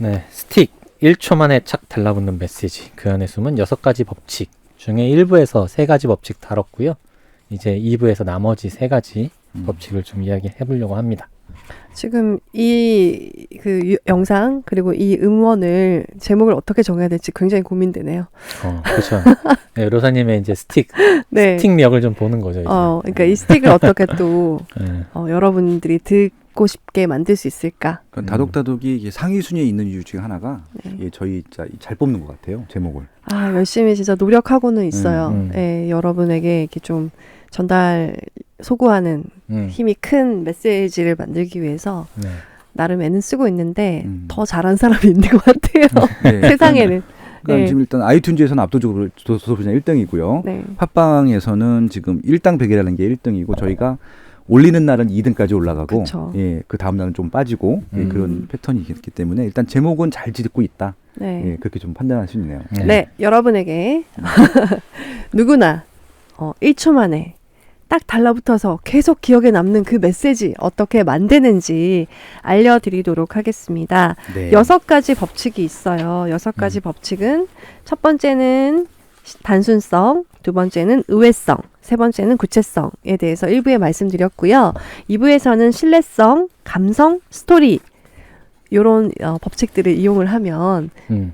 네, 스틱 1초 만에 착 달라붙는 메시지. 그 안에 숨은 6가지 법칙 중에 1부에서 3가지 법칙 다뤘고요. 이제 2부에서 나머지 3가지 법칙을 좀 이야기해 보려고 합니다. 지금 이 영상 그리고 이 음원을 제목을 어떻게 정해야 될지 굉장히 고민되네요. 그렇죠. 네, 로사님의 이제 네. 스틱력을 좀 보는 거죠. 이제. 그러니까 이 스틱을 어떻게 또 네. 여러분들이 듣고 싶게 만들 수 있을까? 다독다독이 이게 상위 순위에 있는 이유 중에 하나가 네. 저희 진짜 잘 뽑는 것 같아요. 제목을. 열심히 진짜 노력하고는 있어요. 네, 여러분에게 이렇게 좀 소구하는 힘이 큰 메시지를 만들기 위해서 네. 나름 애는 쓰고 있는데 더 잘한 사람이 있는 것 같아요. 네. 세상에는. 그러니까 네. 지금 일단 아이튠즈에서는 압도적으로 도서부장 1등이고요. 네. 팟빵에서는 지금 일당백이라는 게 1등이고 저희가 올리는 날은 2등까지 올라가고 그 다음 날은 좀 빠지고 그런 패턴이 있기 때문에 일단 제목은 잘 짓고 있다. 네. 그렇게 좀 판단할 수 있네요. 네, 여러분에게 누구나 1초 만에 딱 달라붙어서 계속 기억에 남는 그 메시지 어떻게 만드는지 알려드리도록 하겠습니다. 네. 6가지 법칙이 있어요. 6가지 법칙은 첫 번째는 단순성, 두 번째는 의외성, 세 번째는 구체성에 대해서 1부에 말씀드렸고요. 2부에서는 신뢰성, 감성, 스토리 이런 법칙들을 이용을 하면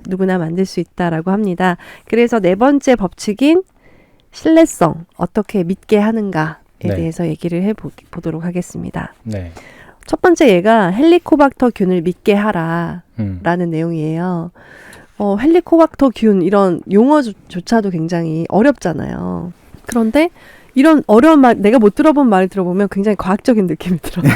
누구나 만들 수 있다라고 합니다. 그래서 4번째 법칙인 신뢰성, 어떻게 믿게 하는가에 대해서 얘기를 해보도록 하겠습니다. 네. 첫 번째 얘가 헬리코박터균을 믿게 하라라는 내용이에요. 헬리코박터균 이런 용어조차도 굉장히 어렵잖아요. 그런데 이런 어려운 말, 내가 못 들어본 말을 들어보면 굉장히 과학적인 느낌이 들어요.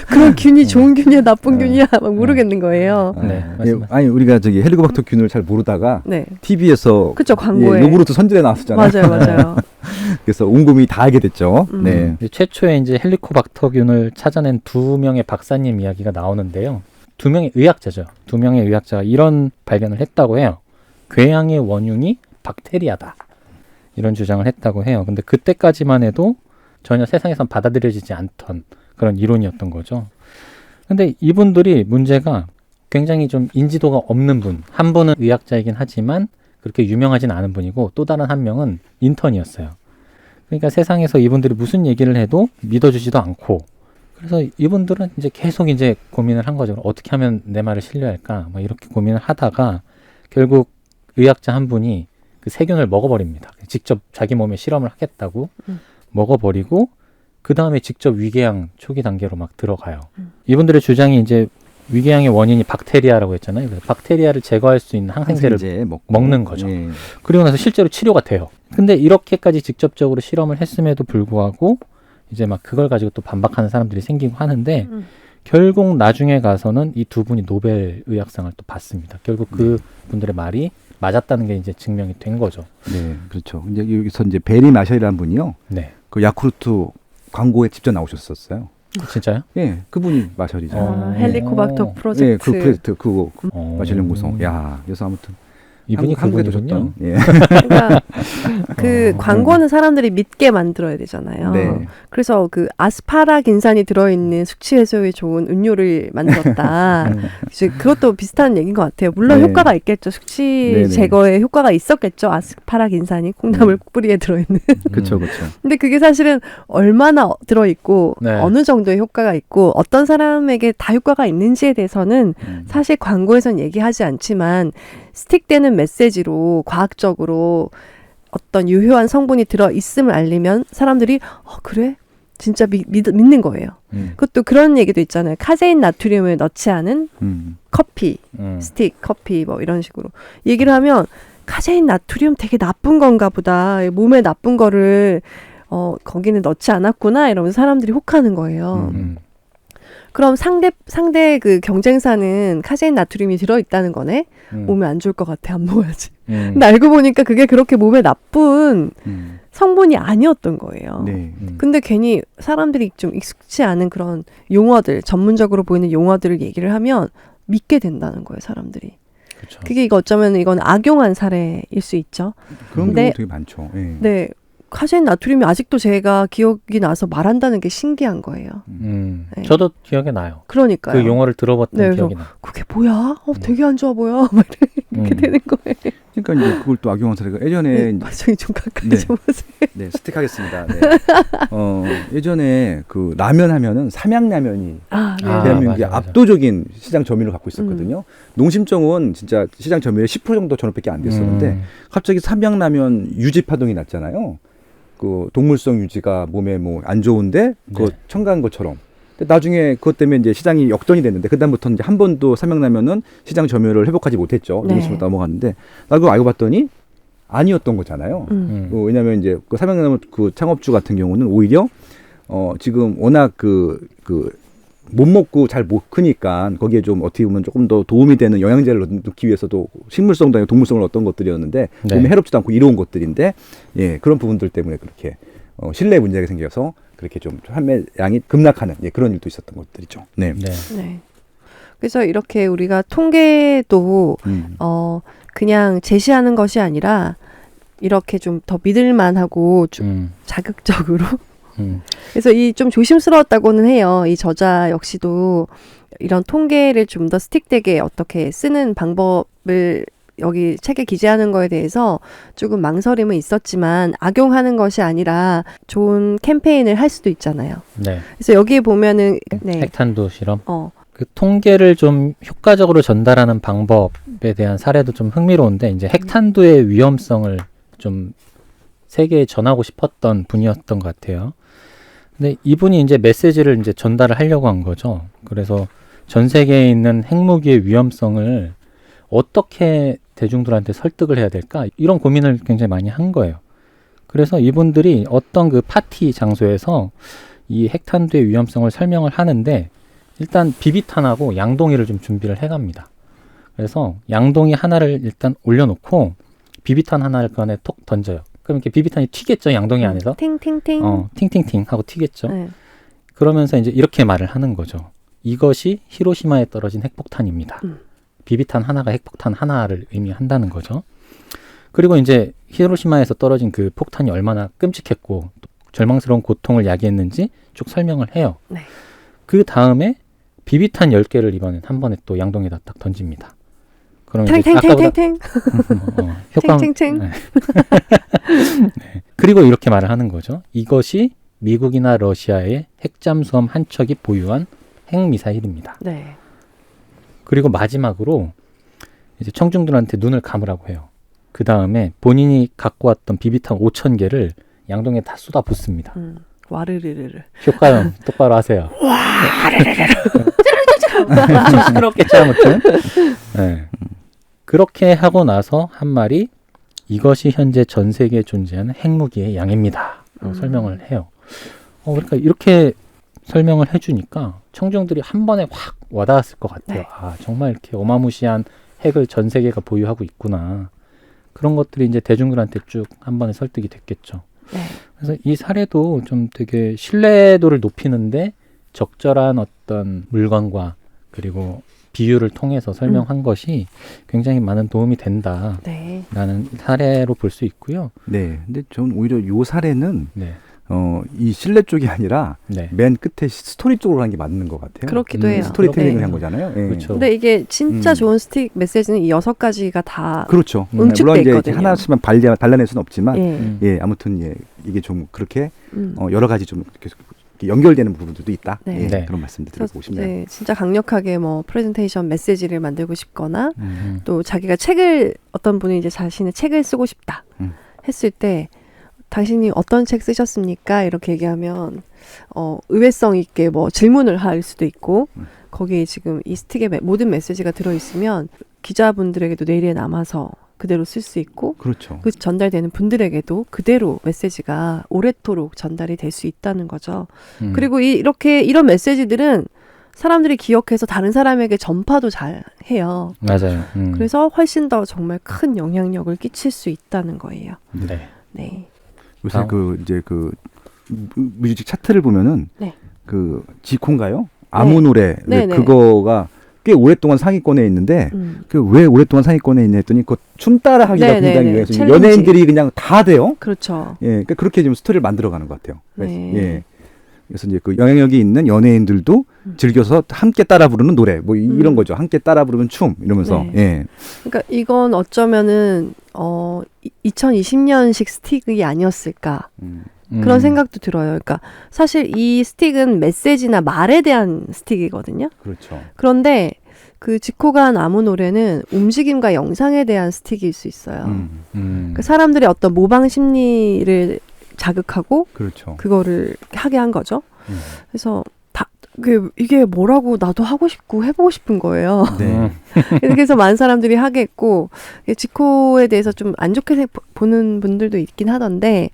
그런 균이 좋은 균이야, 나쁜 균이야 막 모르겠는 거예요. 네, 아니 우리가 헬리코박터균을 잘 모르다가 TV에서 그쵸, 광고에 요구르트 선전에 나왔었잖아요. 맞아요. 그래서 온몸이 다 알게 됐죠. 네. 최초에 이제 헬리코박터균을 찾아낸 2명의 박사님 이야기가 나오는데요. 2명의 의학자죠. 2명의 의학자가 이런 발견을 했다고 해요. 궤양의 원흉이 박테리아다. 이런 주장을 했다고 해요. 근데 그때까지만 해도 전혀 세상에선 받아들여지지 않던 그런 이론이었던 거죠. 근데 이분들이 문제가 굉장히 좀 인지도가 없는 분. 한 분은 의학자이긴 하지만 그렇게 유명하진 않은 분이고 또 다른 한 명은 인턴이었어요. 그러니까 세상에서 이분들이 무슨 얘기를 해도 믿어주지도 않고 그래서 이분들은 이제 계속 이제 고민을 한 거죠. 어떻게 하면 내 말을 신뢰할까? 뭐 이렇게 고민을 하다가 결국 의학자 한 분이 그 세균을 먹어버립니다. 직접 자기 몸에 실험을 하겠다고 먹어버리고 그 다음에 직접 위궤양 초기 단계로 막 들어가요. 이분들의 주장이 이제 위궤양의 원인이 박테리아라고 했잖아요. 그래서 박테리아를 제거할 수 있는 항생제를 먹는 거죠. 그리고 나서 실제로 치료가 돼요. 근데 이렇게까지 직접적으로 실험을 했음에도 불구하고 이제 막 그걸 가지고 또 반박하는 사람들이 생기고 하는데 결국 나중에 가서는 이 2분이 노벨 의학상을 또 받습니다. 결국 그 분들의 말이 맞았다는 게 이제 증명이 된 거죠. 네, 그렇죠. 이제 여기서 이제 베리 마셜이라는 분이요. 네. 그 야쿠르트 광고에 직접 나오셨었어요. 진짜요? 네, 그분이 마셜이죠. 헬리코박터 프로젝트. 네, 그 프로젝트 그거 마셜 연구소. 그래서 아무튼 이분이 한국에 그분이군요. 그러니까 그 광고는 사람들이 믿게 만들어야 되잖아요. 네. 그래서 그 아스파라긴산이 들어있는 숙취 해소에 좋은 음료를 만들었다. 그것도 비슷한 얘기인 것 같아요. 물론 효과가 있겠죠. 숙취 제거에 효과가 있었겠죠. 아스파라긴산이 콩나물 뿌리에 들어있는. 그렇죠. 근데 그게 사실은 얼마나 들어있고 어느 정도의 효과가 있고 어떤 사람에게 다 효과가 있는지에 대해서는 사실 광고에선 얘기하지 않지만 스틱되는 메시지로 과학적으로 어떤 유효한 성분이 들어있음을 알리면 사람들이 그래? 진짜 믿는 거예요. 그것도 그런 얘기도 있잖아요. 카제인 나트륨을 넣지 않은 커피, 스틱 커피 뭐 이런 식으로 얘기를 하면 카제인 나트륨 되게 나쁜 건가 보다. 몸에 나쁜 거를 거기는 넣지 않았구나 이러면서 사람들이 혹하는 거예요. 그럼 상대 그 경쟁사는 카제인 나트륨이 들어있다는 거네? 몸에 안 좋을 것 같아, 안 먹어야지. 근데 알고 보니까 그게 그렇게 몸에 나쁜 성분이 아니었던 거예요. 근데 괜히 사람들이 좀 익숙치 않은 그런 용어들, 전문적으로 보이는 용어들을 얘기를 하면 믿게 된다는 거예요, 사람들이. 그쵸. 그게 어쩌면 이건 악용한 사례일 수 있죠. 그런 경우 되게 많죠. 네. 카제인 나트륨이 아직도 제가 기억이 나서 말한다는 게 신기한 거예요. 네. 저도 기억에 나요. 그러니까요. 그 용어를 들어봤던 네, 기억이 나요. 그게 뭐야? 되게 안 좋아 보여. 막 이렇게 되는 거예요. 그러니까 이제 그걸 또 악용한 사례가 예전에 저기 좀 가까이 네. 좀 보세요. 네, 스틱하겠습니다. 네. 예전에 그 라면 하면은 삼양라면이 대한민국의 맞아. 압도적인 시장 점유율을 갖고 있었거든요. 농심정은 진짜 시장 점유율 10% 정도 전후밖에 안 됐었는데 갑자기 삼양라면 유지 파동이 났잖아요. 그 동물성 유지가 몸에 뭐 안 좋은데 그 첨가한 것처럼. 근데 나중에 그것 때문에 이제 시장이 역전이 됐는데 그다음부터 이제 한 번도 삼양라면은 시장 점유율을 회복하지 못했죠. 농심으로 넘어갔는데 나 그거 알고 봤더니 아니었던 거잖아요. 왜냐하면 이제 그 삼양라면 그 창업주 같은 경우는 오히려 지금 워낙 못 먹고 잘 못 크니까 거기에 좀 어떻게 보면 조금 더 도움이 되는 영양제를 넣기 위해서도 식물성도 아니고 동물성을 얻던 것들이었는데 몸에 해롭지도 않고 이로운 것들인데 예 그런 부분들 때문에 그렇게 신뢰 문제가 생겨서 그렇게 좀 판매량이 급락하는 그런 일도 있었던 것들이죠. 네. 그래서 이렇게 우리가 통계도 그냥 제시하는 것이 아니라 이렇게 좀 더 믿을만하고 좀 자극적으로 그래서 이 좀 조심스러웠다고는 해요. 이 저자 역시도 이런 통계를 좀 더 스틱되게 어떻게 쓰는 방법을 여기 책에 기재하는 거에 대해서 조금 망설임은 있었지만 악용하는 것이 아니라 좋은 캠페인을 할 수도 있잖아요. 네. 그래서 여기에 보면은 핵탄두 실험. 그 통계를 좀 효과적으로 전달하는 방법에 대한 사례도 좀 흥미로운데 이제 핵탄두의 위험성을 좀 세계에 전하고 싶었던 분이었던 것 같아요. 근데 이분이 이제 메시지를 이제 전달을 하려고 한 거죠. 그래서 전 세계에 있는 핵무기의 위험성을 어떻게 대중들한테 설득을 해야 될까? 이런 고민을 굉장히 많이 한 거예요. 그래서 이분들이 어떤 그 파티 장소에서 이 핵탄두의 위험성을 설명을 하는데 일단 비비탄하고 양동이를 좀 준비를 해갑니다. 그래서 양동이 하나를 일단 올려놓고 비비탄 하나를 그 안에 톡 던져요. 그럼 이렇게 비비탄이 튀겠죠, 양동이 안에서. 팅팅팅. 팅팅팅 하고 튀겠죠. 그러면서 이제 이렇게 말을 하는 거죠. 이것이 히로시마에 떨어진 핵폭탄입니다. 비비탄 하나가 핵폭탄 하나를 의미한다는 거죠. 그리고 이제 히로시마에서 떨어진 그 폭탄이 얼마나 끔찍했고 절망스러운 고통을 야기했는지 쭉 설명을 해요. 그 다음에 비비탄 10개를 이번엔 한 번에 또 양동이에다 딱 던집니다. 그럼 이제 탱탱탱탱탱. 효과. 탱탱탱. 네. 그리고 이렇게 말을 하는 거죠. 이것이 미국이나 러시아의 핵잠수함 한 척이 보유한 핵미사일입니다. 네. 그리고 마지막으로 이제 청중들한테 눈을 감으라고 해요. 그 다음에 본인이 갖고 왔던 비비탄 5,000개를 양동이에 다 쏟아붓습니다. 와르르르르. 효과음 똑바로 하세요. 와르르르르. 좀 시끄럽겠죠, 아무튼. 네. 그렇게 하고 나서 한 말이 이것이 현재 전 세계에 존재하는 핵무기의 양입니다. 설명을 해요. 그러니까 이렇게 설명을 해주니까 청중들이 한 번에 확 와닿았을 것 같아요. 아, 정말 이렇게 어마무시한 핵을 전 세계가 보유하고 있구나. 그런 것들이 이제 대중들한테 쭉 한 번에 설득이 됐겠죠. 그래서 이 사례도 좀 되게 신뢰도를 높이는데 적절한 어떤 물건과 그리고 비유를 통해서 설명한 것이 굉장히 많은 도움이 된다라는 사례로 볼 수 있고요. 네, 근데 저는 오히려 이 사례는 이 신뢰 쪽이 아니라 맨 끝에 스토리 쪽으로 하는 게 맞는 것 같아요. 그렇기도 해요. 스토리텔링을 한 거잖아요. 그렇죠. 근데 이게 진짜 좋은 스틱 메시지는 이 6가지가 다 그렇죠. 응축돼 물론 있거든요. 이제 하나씩만 발라낼 수는 없지만 아무튼 이게 좀 그렇게 여러 가지 좀 계속 연결되는 부분들도 있다. 그런 말씀도 드리고 싶네요. 진짜 강력하게 뭐 프레젠테이션 메시지를 만들고 싶거나 또 자기가 책을 어떤 분이 이제 자신의 책을 쓰고 싶다 했을 때 당신이 어떤 책 쓰셨습니까? 이렇게 얘기하면 의외성 있게 뭐 질문을 할 수도 있고 거기에 지금 이 스틱에 모든 메시지가 들어있으면 기자분들에게도 내일에 남아서 그대로 쓸 수 있고 그렇죠. 그 전달되는 분들에게도 그대로 메시지가 오래도록 전달이 될 수 있다는 거죠. 그리고 이런 메시지들은 사람들이 기억해서 다른 사람에게 전파도 잘 해요. 맞아요. 그래서 훨씬 더 정말 큰 영향력을 끼칠 수 있다는 거예요. 네. 요새 이제 뮤직 차트를 보면은 그 지코인가요? 아무 노래 그거가 꽤 오랫동안 상위권에 있는데 그 왜 오랫동안 상위권에 있냐 했더니 그 춤 따라하기가 네네네. 굉장히 위해서 챌린지. 연예인들이 그냥 다 돼요. 그렇죠. 예, 그러니까 그렇게 좀 스토리를 만들어가는 것 같아요. 네. 예. 그래서 이제 그 영향력이 있는 연예인들도 즐겨서 함께 따라 부르는 노래, 뭐 이런 거죠. 함께 따라 부르는 춤 이러면서. 네. 예. 그러니까 이건 어쩌면은 2020년식 스틱이 아니었을까 그런 생각도 들어요. 그러니까 사실 이 스틱은 메시지나 말에 대한 스틱이거든요. 그렇죠. 그런데 그 지코가 한 아무 노래는 움직임과 영상에 대한 스틱일 수 있어요. 그 사람들의 어떤 모방 심리를 자극하고 그렇죠. 그거를 하게 한 거죠. 그래서 이게 뭐라고 나도 하고 싶고 해보고 싶은 거예요. 네. 그래서 많은 사람들이 하게 했고 지코에 대해서 좀 안 좋게 보는 분들도 있긴 하던데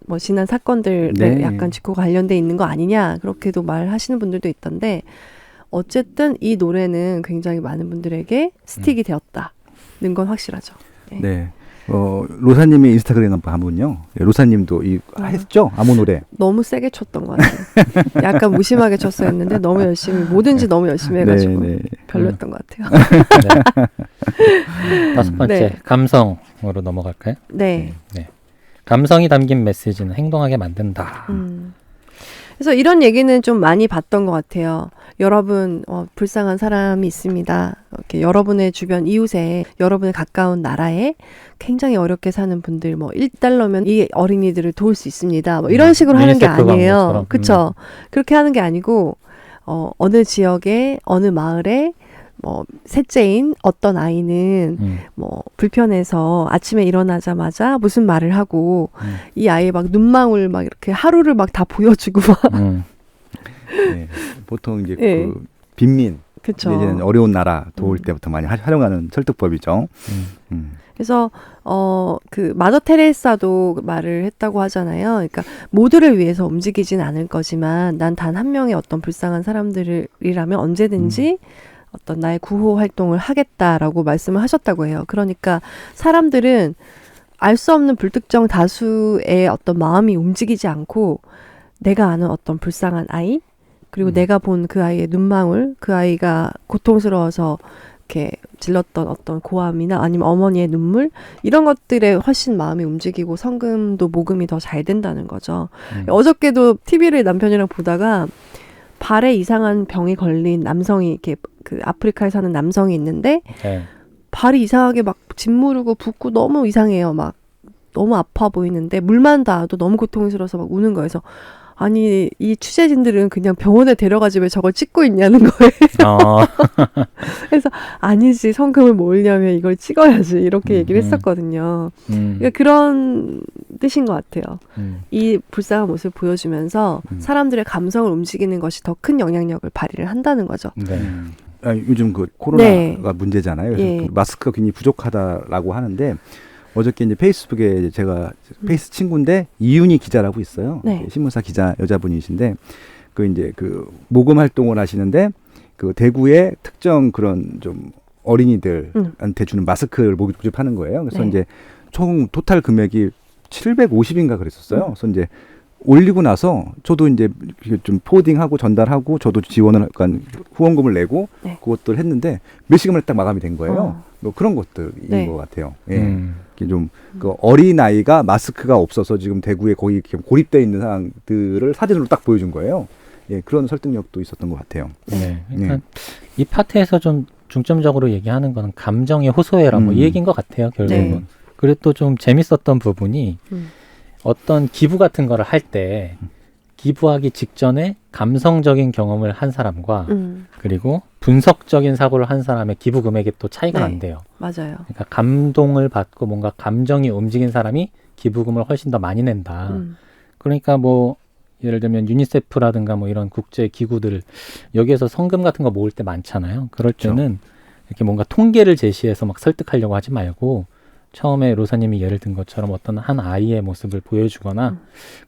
뭐 지난 사건들에 네. 약간 지코가 관련돼 있는 거 아니냐 그렇게도 말하시는 분들도 있던데 어쨌든 이 노래는 굉장히 많은 분들에게 스틱이 되었다는 건 확실하죠. 네. 네. 로사님의 인스타그램 한번 가면요. 로사님도 했죠? 아무 노래. 너무 세게 쳤던 것 같아요. 약간 무심하게 쳤어야 했는데 너무 열심히 뭐든지 너무 열심히 해가지고 네, 네. 별로였던 것 같아요. 네. 다섯 번째 네. 감성으로 넘어갈까요? 네. 네. 감성이 담긴 메시지는 행동하게 만든다. 그래서 이런 얘기는 좀 많이 봤던 것 같아요. 여러분 불쌍한 사람이 있습니다. 이렇게 여러분의 주변 이웃에 여러분의 가까운 나라에 굉장히 어렵게 사는 분들 뭐 1달러면 이 어린이들을 도울 수 있습니다. 뭐 이런 식으로 하는 게 유니세프 아니에요. 광고처럼. 그렇죠. 그렇게 하는 게 아니고 어느 지역에 어느 마을에 뭐 셋째인 어떤 아이는 뭐 불편해서 아침에 일어나자마자 무슨 말을 하고 이 아이 막 눈망울 막 이렇게 하루를 막 다 보여주고 막 네. 보통 이제 네. 그 빈민 그쵸. 이제는 어려운 나라 도울 때부터 많이 활용하는 설득법이죠. 그래서 그 마더 테레사도 말을 했다고 하잖아요. 그러니까 모두를 위해서 움직이진 않을 거지만 난 단 한 명의 어떤 불쌍한 사람들이라면 언제든지 어떤 나의 구호 활동을 하겠다라고 말씀을 하셨다고 해요. 그러니까 사람들은 알 수 없는 불특정 다수의 어떤 마음이 움직이지 않고 내가 아는 어떤 불쌍한 아이 그리고 내가 본 그 아이의 눈망울 그 아이가 고통스러워서 이렇게 질렀던 어떤 고함이나 아니면 어머니의 눈물 이런 것들에 훨씬 마음이 움직이고 성금도 모금이 더 잘 된다는 거죠. 어저께도 TV를 남편이랑 보다가 발에 이상한 병이 걸린 남성이 이렇게 그 아프리카에 사는 남성이 있는데 네. 발이 이상하게 막 짓무르고 붓고 너무 이상해요. 막 너무 아파 보이는데 물만 닿아도 너무 고통스러워서 막 우는 거예요. 그래서 아니 이 취재진들은 그냥 병원에 데려가지 왜 저걸 찍고 있냐는 거예요. 그래서 아니지 성금을 모으려면 이걸 찍어야지 이렇게 얘기를 했었거든요. 그러니까 그런 뜻인 것 같아요. 이 불쌍한 모습을 보여주면서 사람들의 감성을 움직이는 것이 더 큰 영향력을 발휘를 한다는 거죠. 네. 요즘 그 코로나가 네. 문제잖아요. 그래서 예. 그 마스크가 굉장히 부족하다라고 하는데 어저께 이제 페이스북에 제가 페이스 친구인데 이윤희 기자라고 있어요. 네. 신문사 기자 여자분이신데 그 이제 그 모금 활동을 하시는데 그 대구의 특정 그런 좀 어린이들한테 주는 마스크를 모집하는 거예요. 그래서 네. 이제 총 토탈 금액이 750인가 그랬었어요. 그래서 이제 올리고 나서 저도 이제 좀 포딩하고 전달하고 저도 지원을 약간 후원금을 내고 네. 그것들 했는데 몇 시간 만에 딱 마감이 된 거예요. 뭐 그런 것들인 네. 것 같아요. 예. 좀 그 어린 아이가 마스크가 없어서 지금 대구에 거의 이렇게 고립되어 있는 상황들을 사진으로 딱 보여준 거예요. 예, 그런 설득력도 있었던 것 같아요. 네. 그러니까 이 파트에서 좀 중점적으로 얘기하는 거는 감정의 호소해라 뭐 이 얘기인 것 같아요. 결국은. 네. 그리고 또 좀 재밌었던 부분이 어떤 기부 같은 거를 할 때 기부하기 직전에 감성적인 경험을 한 사람과 그리고 분석적인 사고를 한 사람의 기부 금액이 또 차이가 네. 난대요. 맞아요. 그러니까 감동을 받고 뭔가 감정이 움직인 사람이 기부금을 훨씬 더 많이 낸다. 그러니까 뭐 예를 들면 유니세프라든가 뭐 이런 국제 기구들 여기에서 성금 같은 거 모을 때 많잖아요. 그럴 때는 이렇게 뭔가 통계를 제시해서 막 설득하려고 하지 말고 처음에 로사님이 예를 든 것처럼 어떤 한 아이의 모습을 보여주거나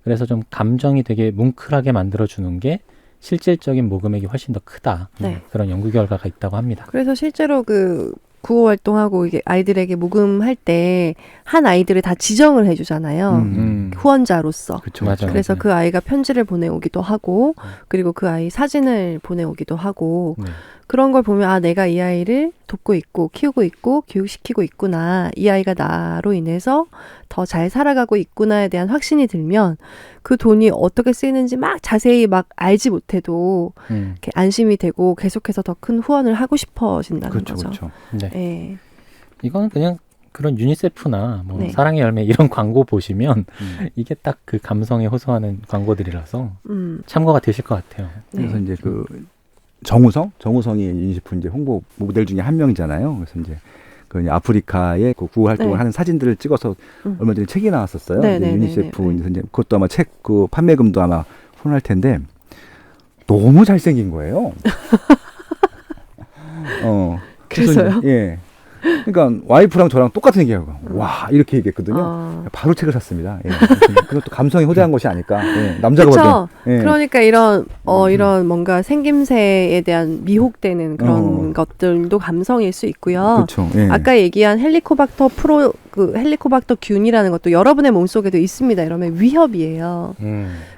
그래서 좀 감정이 되게 뭉클하게 만들어주는 게 실질적인 모금액이 훨씬 더 크다. 네. 그런 연구 결과가 있다고 합니다. 그래서 실제로 그 구호 활동하고 이게 아이들에게 모금할 때 한 아이들을 다 지정을 해주잖아요. 후원자로서. 그렇죠. 맞아요. 그래서 네. 그 아이가 편지를 보내오기도 하고 그리고 그 아이 사진을 보내오기도 하고 네. 그런 걸 보면 아 내가 이 아이를 돕고 있고 키우고 있고 교육시키고 있구나. 이 아이가 나로 인해서 더 잘 살아가고 있구나에 대한 확신이 들면 그 돈이 어떻게 쓰이는지 막 자세히 막 알지 못해도 이렇게 안심이 되고 계속해서 더 큰 후원을 하고 싶어진다는 그렇죠, 거죠. 그렇죠. 네. 네. 이건 그냥 그런 유니세프나 뭐 네. 사랑의 열매 이런 광고 보시면 이게 딱 그 감성에 호소하는 광고들이라서 참고가 되실 것 같아요. 그래서 이제 그 정우성이 유니세프 이제 홍보 모델 중에 한 명이잖아요. 그래서 이제 그 이제 아프리카의 그 구호 활동을 네. 하는 사진들을 찍어서 얼마 전에 책이 나왔었어요. 네, 이제 네, 유니세프 네, 네. 이제 그것도 아마 책 그 판매금도 아마 후원할 텐데 너무 잘생긴 거예요. 그래서 그래서요? 이제, 예. 그러니까 와이프랑 저랑 똑같은 얘기하고 와 이렇게 얘기했거든요. 바로 책을 샀습니다. 예. 그것도 감성이 호대한 것이 아닐까. 예. 남자가 그렇죠. 봐도. 예. 그러니까 이런 뭔가 생김새에 대한 미혹되는 그런 것들도 감성일 수 있고요. 그렇죠. 예. 아까 얘기한 헬리코박터 헬리코박터 균이라는 것도 여러분의 몸속에도 있습니다. 이러면 위협이에요.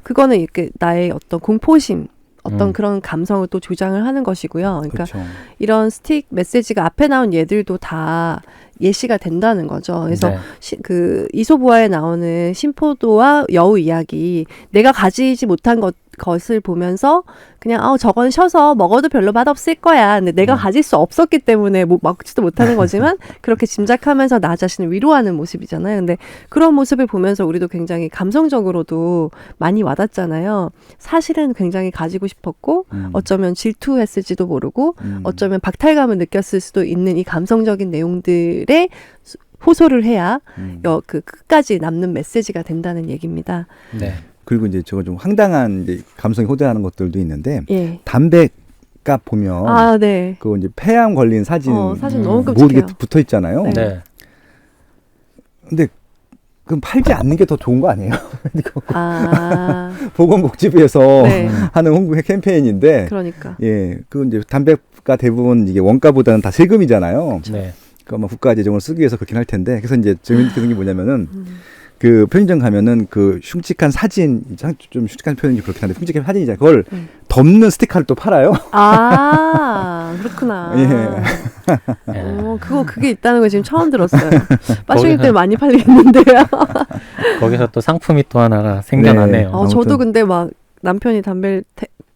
그거는 이렇게 나의 어떤 공포심, 어떤 그런 감성을 또 조장을 하는 것이고요. 그러니까 그렇죠. 이런 스틱 메시지가 앞에 나온 얘들도 다 예시가 된다는 거죠. 그래서 네. 그 이솝우화에 나오는 신포도와 여우 이야기, 내가 가지지 못한 것을 보면서 그냥 저건 쉬어서 먹어도 별로 맛없을 거야. 근데 내가 가질 수 없었기 때문에 먹지도 못하는 거지만 그렇게 짐작하면서 나 자신을 위로하는 모습이잖아요. 근데 그런 모습을 보면서 우리도 굉장히 감성적으로도 많이 와닿잖아요. 사실은 굉장히 가지고 싶었고 어쩌면 질투했을지도 모르고 어쩌면 박탈감을 느꼈을 수도 있는 이 감성적인 내용들에 호소를 해야 그 끝까지 남는 메시지가 된다는 얘기입니다. 네. 그리고 이제 저거 좀 황당한 이제 감성이 호대하는 것들도 있는데 예. 담배값 보면 아, 네. 그 이제 폐암 걸린 사진 사진 너무 모르게 끔찍해요. 붙어 있잖아요. 네. 네. 근데 그럼 팔지 않는 게 더 좋은 거 아니에요? 아, 보건복지부에서 네. 하는 홍보 캠페인인데, 그러니까. 예, 그 이제 담배가 대부분 이게 원가보다는 다 세금이잖아요. 네. 그 아마 국가 재정을 쓰기 위해서 그렇긴 할 텐데, 그래서 이제 재밌는 게 뭐냐면은. 그 편의점 가면은 그 흉측한 사진, 좀 흉측한 표현이 그렇긴 한데 흉측한 사진이잖아요. 그걸 덮는 스티커를 또 팔아요. 아, 그렇구나. 예. 그게 있다는 거 지금 처음 들었어요. 빠쇼기 때 많이 팔리겠는데요. 거기서 또 상품이 또 하나가 생겨나네요. 네. 저도 근데 막 남편이 담배를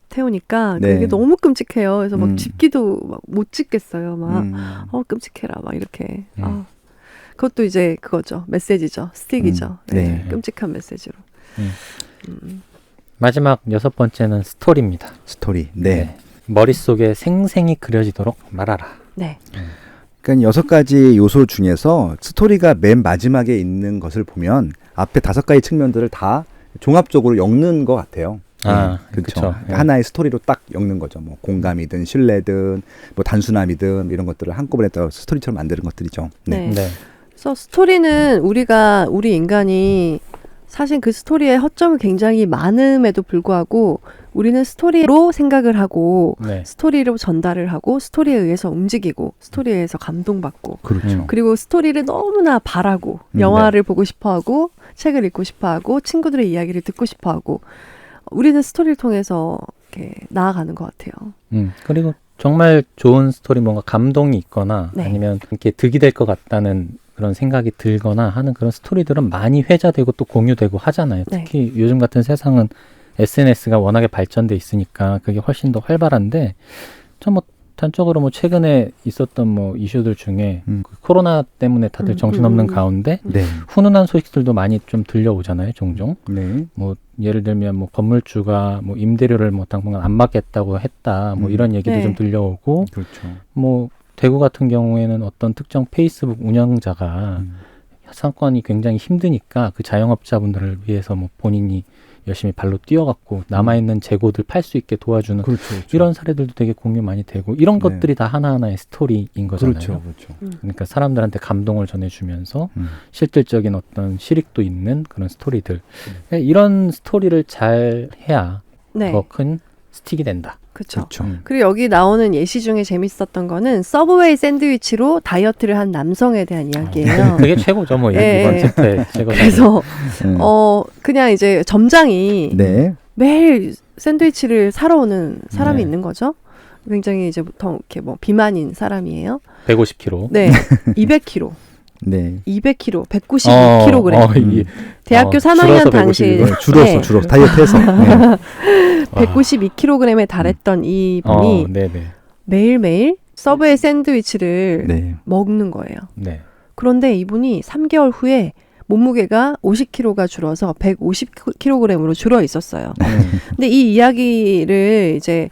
태우니까 네. 그게 너무 끔찍해요. 그래서 막 집기도 막 못 집겠어요. 막 끔찍해라 막 이렇게. 그것도 이제 그거죠. 메시지죠. 스틱이죠. 네. 끔찍한 메시지로. 마지막 6번째는 스토리입니다. 스토리. 네. 머릿속에 생생히 그려지도록 말하라. 네. 그러니까 6가지 요소 중에서 스토리가 맨 마지막에 있는 것을 보면 앞에 5가지 측면들을 다 종합적으로 엮는 것 같아요. 그렇죠. 네. 하나의 스토리로 딱 엮는 거죠. 뭐 공감이든 신뢰든 뭐 단순함이든 이런 것들을 한꺼번에 딱 스토리처럼 만드는 것들이죠. 네. 네. 그래서 스토리는 우리 인간이 사실 그 스토리의 허점이 굉장히 많음에도 불구하고 우리는 스토리로 생각을 하고 네. 스토리로 전달을 하고 스토리에 의해서 움직이고 스토리에 의해서 감동받고 그렇죠. 그리고 스토리를 너무나 바라고 영화를 보고 싶어하고 책을 읽고 싶어하고 친구들의 이야기를 듣고 싶어하고 우리는 스토리를 통해서 이렇게 나아가는 것 같아요. 그리고 정말 좋은 스토리 뭔가 감동이 있거나 네. 아니면 이렇게 득이 될 것 같다는 그런 생각이 들거나 하는 그런 스토리들은 많이 회자되고 또 공유되고 하잖아요. 네. 특히 요즘 같은 세상은 SNS가 워낙에 발전돼 있으니까 그게 훨씬 더 활발한데 저 뭐 단적으로 뭐 최근에 있었던 뭐 이슈들 중에 그 코로나 때문에 다들 정신없는 가운데 네. 훈훈한 소식들도 많이 좀 들려오잖아요, 종종. 네. 뭐 예를 들면 뭐 건물주가 뭐 임대료를 뭐 당분간 안 받겠다고 했다, 뭐 이런 얘기도 네. 좀 들려오고, 그렇죠. 뭐 대구 같은 경우에는 어떤 특정 페이스북 운영자가 상권이 굉장히 힘드니까 그 자영업자분들을 위해서 뭐 본인이 열심히 발로 뛰어갖고 남아있는 재고들 팔 수 있게 도와주는 그렇죠. 그렇죠. 이런 사례들도 되게 공유 많이 되고 이런 네. 것들이 다 하나하나의 스토리인 거잖아요. 그렇죠. 그렇죠. 그러니까 사람들한테 감동을 전해주면서 실질적인 어떤 실익도 있는 그런 스토리들. 이런 스토리를 잘 해야 네. 더 큰 스틱이 된다. 그렇죠. 그렇죠. 그리고 여기 나오는 예시 중에 재밌었던 거는 서브웨이 샌드위치로 다이어트를 한 남성에 대한 이야기예요. 그게 최고죠. 뭐 예, 이번 예. 챕터의 최고. 그래서 음. 그냥 이제 점장이 네. 매일 샌드위치를 사러 오는 사람이 네. 있는 거죠. 굉장히 이제 보통 이렇게 뭐 비만인 사람이에요. 150kg. 네, 200kg, 네. 200kg, 192kg. 대학교 3학년 줄어서 당시 152. 네. 줄어서 다이어트해서. 네. 192kg에 달했던 이분이 네네. 매일매일 서브웨이 샌드위치를 네. 먹는 거예요. 네. 그런데 이분이 3개월 후에 몸무게가 50kg가 줄어서 150kg으로 줄어 있었어요. 근데 이 이야기를 이제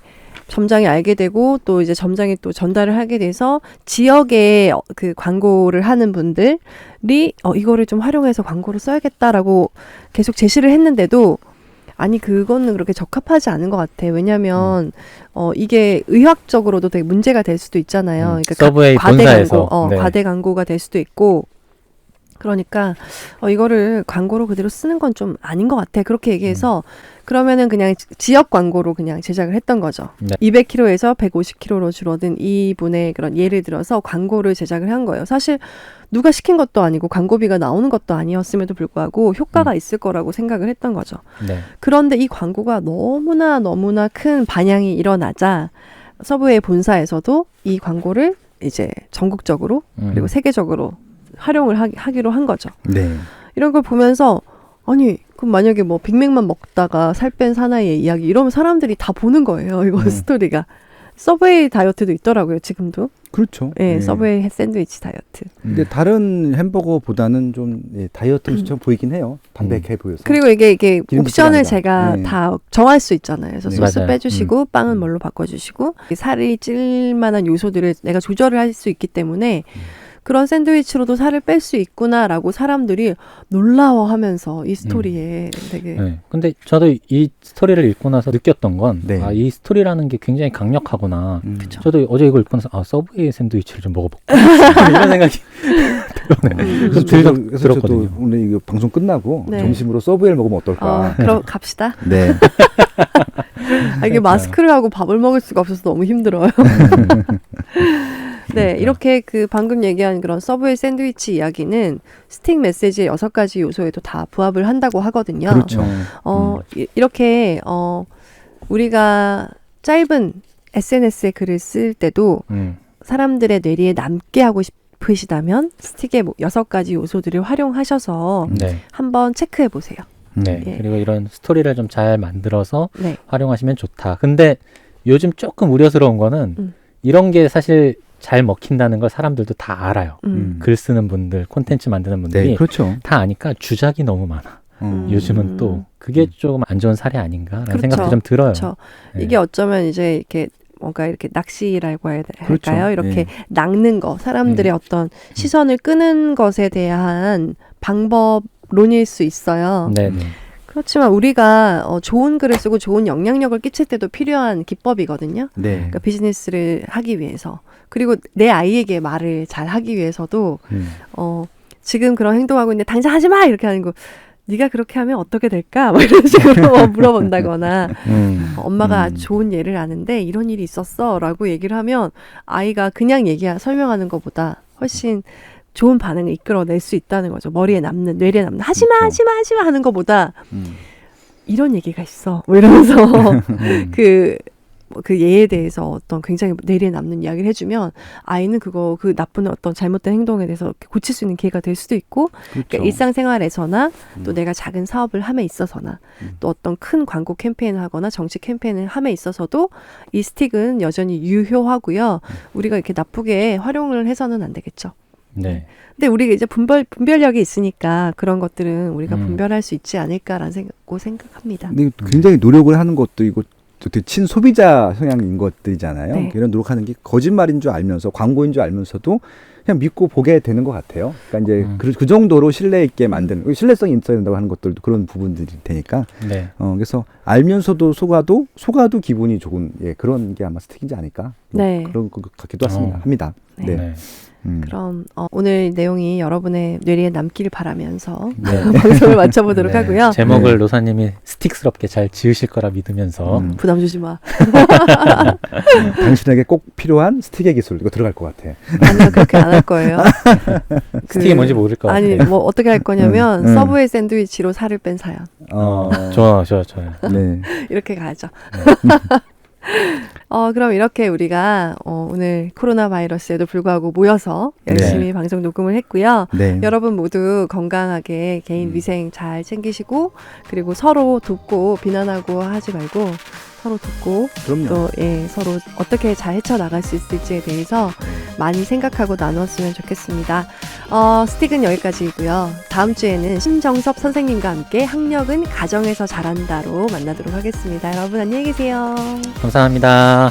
점장이 알게 되고 또 이제 점장이 또 전달을 하게 돼서 지역에 그 광고를 하는 분들이 이거를 좀 활용해서 광고를 써야겠다라고 계속 제시를 했는데도 아니 그거는 그렇게 적합하지 않은 것 같아. 왜냐하면 이게 의학적으로도 되게 문제가 될 수도 있잖아요. 그러니까 서브웨이 과대 본사에서. 광고, 네. 과대 광고가 될 수도 있고. 그러니까 이거를 광고로 그대로 쓰는 건 좀 아닌 것 같아. 그렇게 얘기해서 그러면은 그냥 지역 광고로 그냥 제작을 했던 거죠. 네. 200kg에서 150kg로 줄어든 이분의 그런 예를 들어서 광고를 제작을 한 거예요. 사실 누가 시킨 것도 아니고 광고비가 나오는 것도 아니었음에도 불구하고 효과가 있을 거라고 생각을 했던 거죠. 네. 그런데 이 광고가 너무나 큰 반향이 일어나자 서브웨이 본사에서도 이 광고를 이제 전국적으로 그리고 세계적으로 활용을 하기로 한 거죠. 네. 이런 걸 보면서 아니 그럼 만약에 뭐 빅맥만 먹다가 살 뺀 사나이의 이야기 이러면 사람들이 다 보는 거예요. 이거 스토리가. 서브웨이 다이어트도 있더라고요. 지금도. 그렇죠. 네, 서브웨이 샌드위치 다이어트. 근데 다른 햄버거보다는 좀 다이어트 음식처럼 보이긴 해요. 담백해 보여서. 그리고 이게 기름기가 옵션을 아니다. 제가 네. 다 정할 수 있잖아요. 그래서 네. 소스 맞아요. 빼주시고 빵은 뭘로 바꿔주시고 살이 찔 만한 요소들을 내가 조절을 할 수 있기 때문에 그런 샌드위치로도 살을 뺄 수 있구나라고 사람들이 놀라워하면서 이 스토리에 되게 네. 근데 저도 이 스토리를 읽고 나서 느꼈던 건, 네. 이 스토리라는 게 굉장히 강력하구나. 그쵸. 저도 어제 이걸 읽고 나서, 서브웨이 샌드위치를 좀 먹어볼까? 이런 생각이 그래서 들거든요. 저도 오늘 이거 방송 끝나고 네. 점심으로 서브웨이를 먹으면 어떨까. 그럼 갑시다. 네. 이게 마스크를 하고 밥을 먹을 수가 없어서 너무 힘들어요. 네, 이렇게 그 방금 얘기한 그런 서브웨이 샌드위치 이야기는 스틱 메시지의 6가지 요소에도 다 부합을 한다고 하거든요. 그렇죠. 이렇게 우리가 짧은 SNS에 글을 쓸 때도 사람들의 뇌리에 남게 하고 싶으시다면 스틱의 6가지 요소들을 활용하셔서 네. 한번 체크해 보세요. 네. 예. 그리고 이런 스토리를 좀 잘 만들어서 네. 활용하시면 좋다. 근데 요즘 조금 우려스러운 거는 이런 게 사실 잘 먹힌다는 걸 사람들도 다 알아요. 글 쓰는 분들, 콘텐츠 만드는 분들이 네, 그렇죠. 다 아니까 주작이 너무 많아. 요즘은 또 그게 조금 안 좋은 사례 아닌가라는 그렇죠. 생각도 좀 들어요. 그렇죠. 네. 이게 어쩌면 이제 이렇게 뭔가 이렇게 낚시라고 할까요? 그렇죠. 이렇게 네. 낚는 거, 사람들의 어떤 시선을 끄는 것에 대한 방법론일 수 있어요. 네, 네. 그렇지만 우리가 좋은 글을 쓰고 좋은 영향력을 끼칠 때도 필요한 기법이거든요. 네. 그러니까 비즈니스를 하기 위해서. 그리고 내 아이에게 말을 잘 하기 위해서도 지금 그런 행동하고 있는데 당장 하지 마! 이렇게 하는 거 네가 그렇게 하면 어떻게 될까? 뭐 이런 식으로 물어본다거나 엄마가 좋은 예를 아는데 이런 일이 있었어 라고 얘기를 하면 아이가 그냥 설명하는 것보다 훨씬 좋은 반응을 이끌어낼 수 있다는 거죠. 뇌리에 남는 하지마 그렇죠. 하지마 하는 것보다 이런 얘기가 있어 뭐 이러면서 그 예에 대해서 어떤 굉장히 뇌리에 남는 이야기를 해주면 아이는 그 나쁜 어떤 잘못된 행동에 대해서 고칠 수 있는 기회가 될 수도 있고 그렇죠. 그러니까 일상생활에서나 또 내가 작은 사업을 함에 있어서나 또 어떤 큰 광고 캠페인을 하거나 정치 캠페인을 함에 있어서도 이 스틱은 여전히 유효하고요. 우리가 이렇게 나쁘게 활용을 해서는 안 되겠죠. 네. 근데 우리가 이제 분별력이 있으니까 그런 것들은 우리가 분별할 수 있지 않을까라는 생각합니다. 근데 굉장히 노력을 하는 것도 이거 되게 친소비자 성향인 것들이잖아요. 네. 이런 노력하는 게 거짓말인 줄 알면서 광고인 줄 알면서도 그냥 믿고 보게 되는 것 같아요. 그러니까 이제 그 정도로 신뢰 있게 만드는 신뢰성이 있어야 된다고 하는 것들도 그런 부분들이 되니까. 네. 그래서 알면서도 속아도 기분이 좋은 그런 게 아마 스틱이지 않을까. 네. 그런 것 같기도 합니다. 네. 네. 그럼 오늘 내용이 여러분의 뇌리에 남길 바라면서 네. 방송을 마쳐보도록 네. 하고요. 제목을 네. 노사님이 스틱스럽게 잘 지으실 거라 믿으면서 부담 주지 마. 당신에게 꼭 필요한 스틱의 기술 이거 들어갈 것 같아. 아니요, 그렇게 안 할 거예요. 스틱이 뭔지 모를 것 아니, 같아요. 뭐 어떻게 할 거냐면 서브웨이 샌드위치로 살을 뺀 사연. 좋아요. 네. 이렇게 가죠. 그럼 이렇게 우리가 오늘 코로나 바이러스에도 불구하고 모여서 열심히 네. 방송 녹음을 했고요. 네. 여러분 모두 건강하게 개인 위생 잘 챙기시고 그리고 서로 돕고 비난하고 하지 말고 서로 돕고 그럼요. 또 서로 어떻게 잘 헤쳐나갈 수 있을지에 대해서 많이 생각하고 나눴으면 좋겠습니다. 스틱은 여기까지이고요. 다음 주에는 신정섭 선생님과 함께 학력은 가정에서 잘한다로 만나도록 하겠습니다. 여러분 안녕히 계세요. 감사합니다.